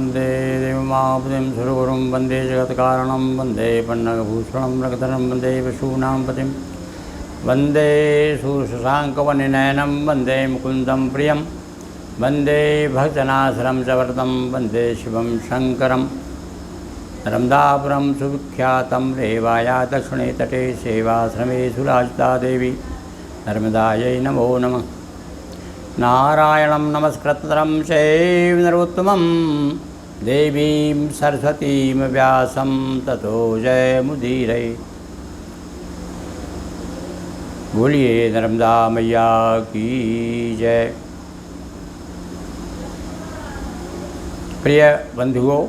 वन्दे देवमापतिं सुरगुरुं वन्दे जगत्कारणं वन्दे पन्नगभूषणं रघुधरं वन्दे वसूनां पतिं वन्दे शूरशशाङ्कवनिनयनं वन्दे मुकुन्दं प्रियं वन्दे भक्तनाशरं च वरदं वन्दे शिवं शङ्करं नर्मदापुरं सुविख्यातं रेवाया दक्षिणे तटे सेवाश्रमे सुराजिता देवी नर्मदायै नमो नमः। नारायणं नमस्कृतं चैव नरोत्तमं देवीं सरस्वतीं व्यासं ततो जयमुदीरये। बोलिए नर्मदा मैया की जय। प्रिय बंधुओं,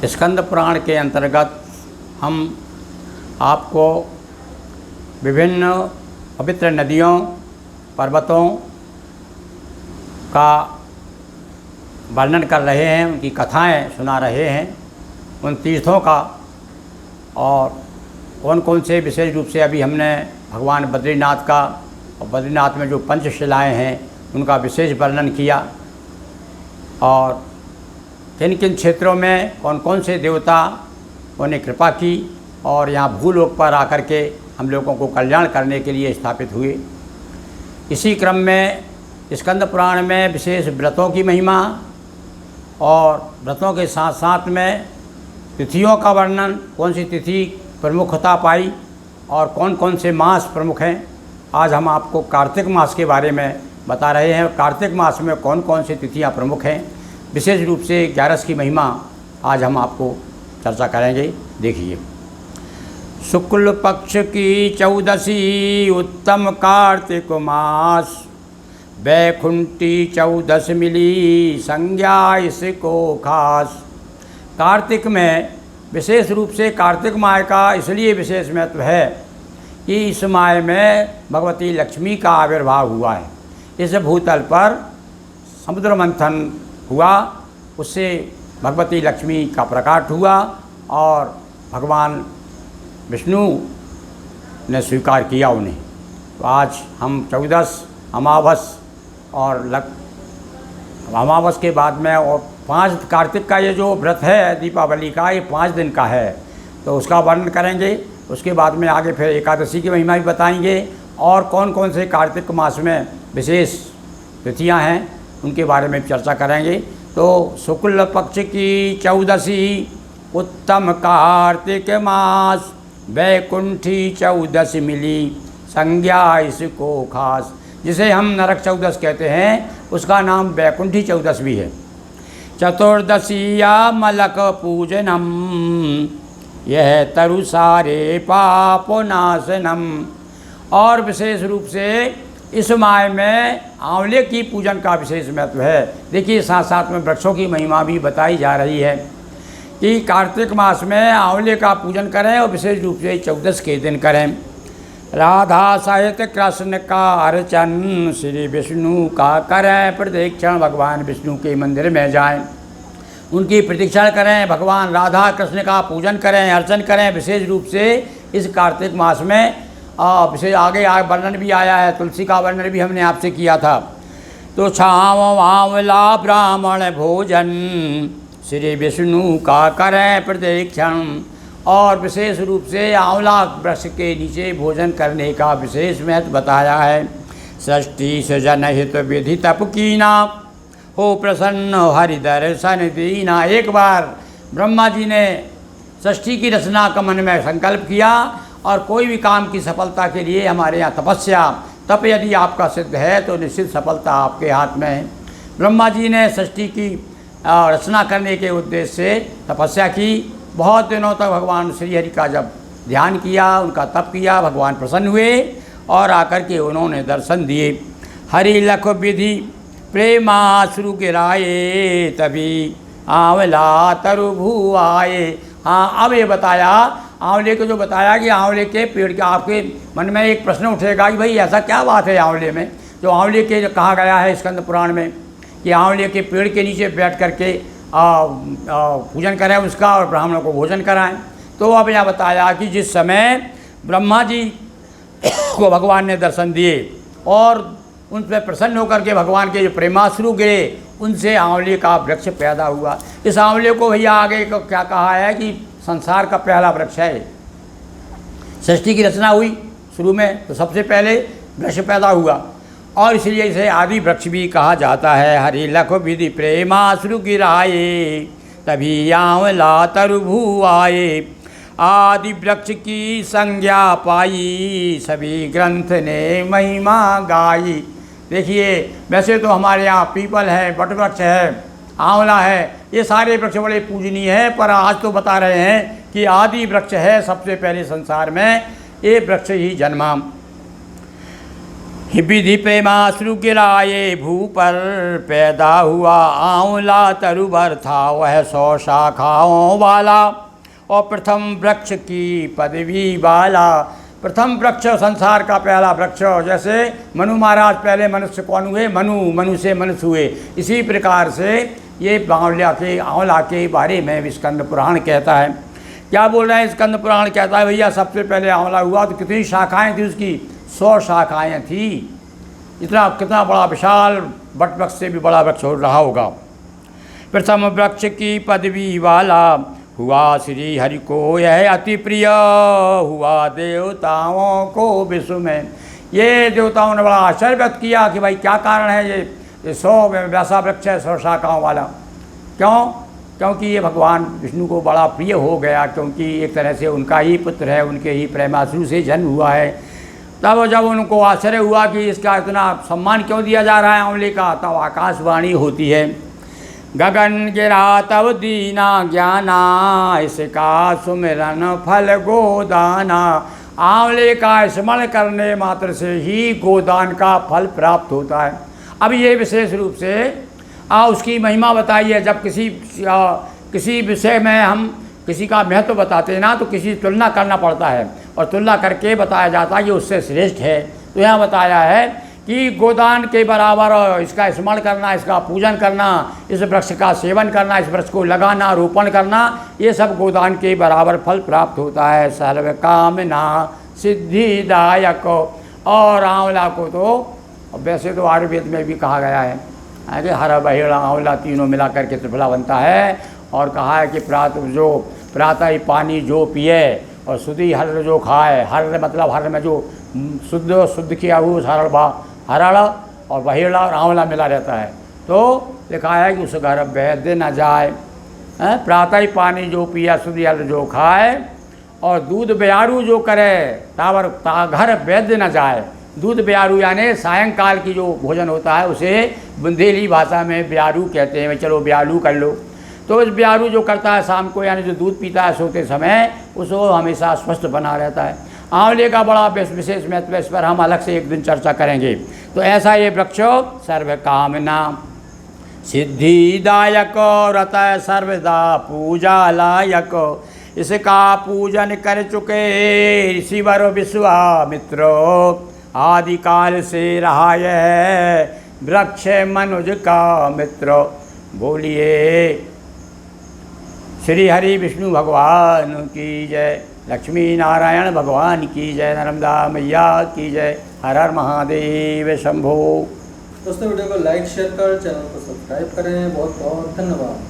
स्कंद पुराण के अंतर्गत हम आपको विभिन्न पवित्र नदियों पर्वतों का वर्णन कर रहे हैं, उनकी कथाएं सुना रहे हैं, उन तीर्थों का, और कौन कौन से विशेष रूप से अभी हमने भगवान बद्रीनाथ का और बद्रीनाथ में जो पंचशिलाएँ हैं उनका विशेष वर्णन किया, और किन किन क्षेत्रों में कौन कौन से देवता उन्हें कृपा की और यहाँ भूलोक पर आकर के हम लोगों को कल्याण करने के लिए स्थापित हुए। इसी क्रम में स्कंद पुराण में विशेष व्रतों की महिमा और व्रतों के साथ साथ में तिथियों का वर्णन, कौन सी तिथि प्रमुखता पाई और कौन कौन से मास प्रमुख हैं। आज हम आपको कार्तिक मास के बारे में बता रहे हैं। कार्तिक मास में कौन कौन सी तिथियां प्रमुख हैं, विशेष रूप से 11 की महिमा आज हम आपको चर्चा करेंगे। देखिए, शुक्ल पक्ष की 14सी उत्तम कार्तिक मास, बैकुंठी 14 मिली संज्ञा इसको खास। कार्तिक में विशेष रूप से कार्तिक माह का इसलिए विशेष महत्व है कि इस माह में भगवती लक्ष्मी का आविर्भाव हुआ है। इस भूतल पर समुद्र मंथन हुआ, उससे भगवती लक्ष्मी का प्रकाश हुआ और भगवान विष्णु ने स्वीकार किया उन्हें। तो आज हम 14 अमावस और अमावस के बाद में और 5 कार्तिक का ये जो व्रत है दीपावली का, ये 5 दिन का है, तो उसका वर्णन करेंगे। उसके बाद में आगे फिर एकादशी की महिमा भी बताएंगे और कौन कौन से कार्तिक मास में विशेष तिथियां हैं उनके बारे में चर्चा करेंगे। तो शुक्ल पक्ष की 14सी उत्तम कार्तिक मास, बैकुंठी 14 मिली संज्ञा इसको खास। जिसे हम नरक 14 कहते हैं, उसका नाम बैकुंठी 14 भी है। चतुर्दशिया मलक पूजनम, यह तरु सारे पापो नाशनम। और विशेष रूप से इस माह में आंवले की पूजन का विशेष महत्व है। देखिए, साथ साथ में वृक्षों की महिमा भी बताई जा रही है कि कार्तिक मास में आंवले का पूजन करें और विशेष रूप से 14 के दिन करें। राधा सहित कृष्ण का अर्चन, श्री विष्णु का करें प्रदक्षिण। भगवान विष्णु के मंदिर में जाएं, उनकी प्रदक्षिण करें, भगवान राधा कृष्ण का पूजन करें, अर्चन करें। विशेष रूप से इस कार्तिक मास में विशेष आगे वर्णन भी आया है, तुलसी का वर्णन भी हमने आपसे किया था। तो छाव आंवला ब्राह्मण भोजन, श्री विष्णु का करें प्रदक्षिण। और विशेष रूप से आंवला वृक्ष के नीचे भोजन करने का विशेष महत्व बताया है। सृष्टि सृजन हित विधि तप कीना, हो प्रसन्न हरि दर्शन दीना। एक बार ब्रह्मा जी ने सृष्टि की रचना का मन में संकल्प किया और कोई भी काम की सफलता के लिए हमारे यहाँ तपस्या, तप यदि आपका सिद्ध है तो निश्चित सफलता आपके हाथ में है। ब्रह्मा जी ने सृष्टि की रचना करने के उद्देश्य से तपस्या की। बहुत दिनों तक भगवान श्री हरि का जब ध्यान किया, उनका तप किया, भगवान प्रसन्न हुए और आकर के उन्होंने दर्शन दिए। हरि लख विधि प्रेमाश्रु गिराए, तभी आंवला तरु भू आए। हाँ, अब ये बताया आंवले को, जो बताया कि आंवले के पेड़ के, आपके मन में एक प्रश्न उठेगा कि भाई ऐसा क्या बात है आंवले में, जो आंवले के जो कहा गया है स्कंद पुराण में कि आंवले के पेड़ के नीचे बैठ करके पूजन करें उसका और ब्राह्मणों को भोजन कराएं। तो अब यहाँ बताया कि जिस समय ब्रह्मा जी को भगवान ने दर्शन दिए और उन पर प्रसन्न होकर के भगवान के जो प्रेमाश्रु गिरे उनसे आंवले का वृक्ष पैदा हुआ। इस आंवले को भैया आगे को क्या कहा है कि संसार का पहला वृक्ष है। सृष्टि की रचना हुई शुरू में तो सबसे पहले वृक्ष पैदा हुआ और इसलिए इसे आदि वृक्ष भी कहा जाता है। हरि लख विधि प्रेमाश्रु गिराए, तभी आंवला तरभू आए। आदि वृक्ष की संज्ञा पाई, सभी ग्रंथ ने महिमा गाई। देखिए वैसे तो हमारे यहाँ पीपल है, वटवृक्ष है, आंवला है, ये सारे वृक्ष बड़े पूजनीय हैं, पर आज तो बता रहे हैं कि आदि वृक्ष है सबसे पहले संसार में ये वृक्ष ही जन्मा। विधि प्रेमाश्रु गिराए, भू पर पैदा हुआ आंवला तरुभर था वह 100 शाखाओं वाला और प्रथम वृक्ष की पदवी वाला। प्रथम वृक्ष संसार का पहला वृक्ष, जैसे मनु महाराज पहले मनुष्य कौन हुए? मनु से मनुष्य हुए। इसी प्रकार से ये आंवला के बारे में स्कंद पुराण कहता है। क्या बोल रहे हैं? स्कंद पुराण कहता है भैया सबसे पहले आंवला हुआ तो कितनी शाखाएं थी उसकी? 100 शाखाएं थी। इतना कितना बड़ा विशाल वट वृक्ष से भी बड़ा वृक्ष हो रहा होगा। प्रथम वृक्ष की पदवी वाला हुआ श्री हरि को यह अति प्रिय, हुआ देवताओं को विश्व में। ये देवताओं ने बड़ा आश्चर्य व्यक्त किया कि भाई क्या कारण है ये 100 वैसा वृक्ष है 100 शाखाओं वाला। क्यों? क्योंकि ये भगवान विष्णु को बड़ा प्रिय हो गया, क्योंकि एक तरह से उनका ही पुत्र है, उनके ही प्रेमाश्रु से जन्म हुआ है। तब जब उनको आश्चर्य हुआ कि इसका इतना सम्मान क्यों दिया जा रहा है आंवले का, तब आकाशवाणी होती है, गगन गिरा तब दीना ज्ञाना, इसका सुमिरन फल गोदाना। आंवले का स्मरण करने मात्र से ही गोदान का फल प्राप्त होता है। अब ये विशेष रूप से उसकी महिमा बताई है। जब किसी विषय में हम किसी का महत्व बताते हैं ना, तो किसी तुलना करना पड़ता है और तुलना करके बताया जाता है कि उससे श्रेष्ठ है। तो यहाँ बताया है कि गोदान के बराबर इसका स्मरण करना, इसका पूजन करना, इस वृक्ष का सेवन करना, इस वृक्ष को लगाना, रोपण करना, ये सब गोदान के बराबर फल प्राप्त होता है। सर्व कामना सिद्धिदायक। और आंवला को तो वैसे तो आयुर्वेद में भी कहा गया है कि हरा बहेड़ा आंवला तीनों मिला करके त्रिफला बनता है। और कहा है कि प्रातः पानी जो पिए और शुद्धि हर जो खाए, हर मतलब हर में जो शुद्ध किया हुआ हरड़ और बहेड़ा और आंवला मिला रहता है। तो लिखा है कि उस घर वैद्य न जाए। प्रातः पानी जो पिया शुद्धि हर जो खाए और दूध ब्यारू जो करे तावर घर वैद्य न जाए। दूध ब्यारू यानी सायंकाल की जो भोजन होता है उसे बुंदेली भाषा में ब्यारू कहते हैं। चलो ब्यालू कर लो। तो इस ब्यारू जो करता है शाम को, यानी जो दूध पीता है सोते समय, उसको हमेशा स्वस्थ बना रहता है। आंवले का बड़ा विशेष महत्व है, इस पर हम अलग से एक दिन चर्चा करेंगे। तो ऐसा ये वृक्ष सर्व कामना सिद्धिदायक, रत सर्वदा पूजा लायक। इसका पूजन कर चुके ऋषिवर विश्वामित्र, आदिकाल से रहा यह वृक्ष मनुज का मित्र। बोलिए श्री हरि विष्णु भगवान की जय, लक्ष्मी नारायण भगवान की जय, नर्मदा मैया की जय। हर हर महादेव शंभो। दोस्तों वीडियो को लाइक शेयर कर चैनल को सब्सक्राइब करें। बहुत बहुत धन्यवाद।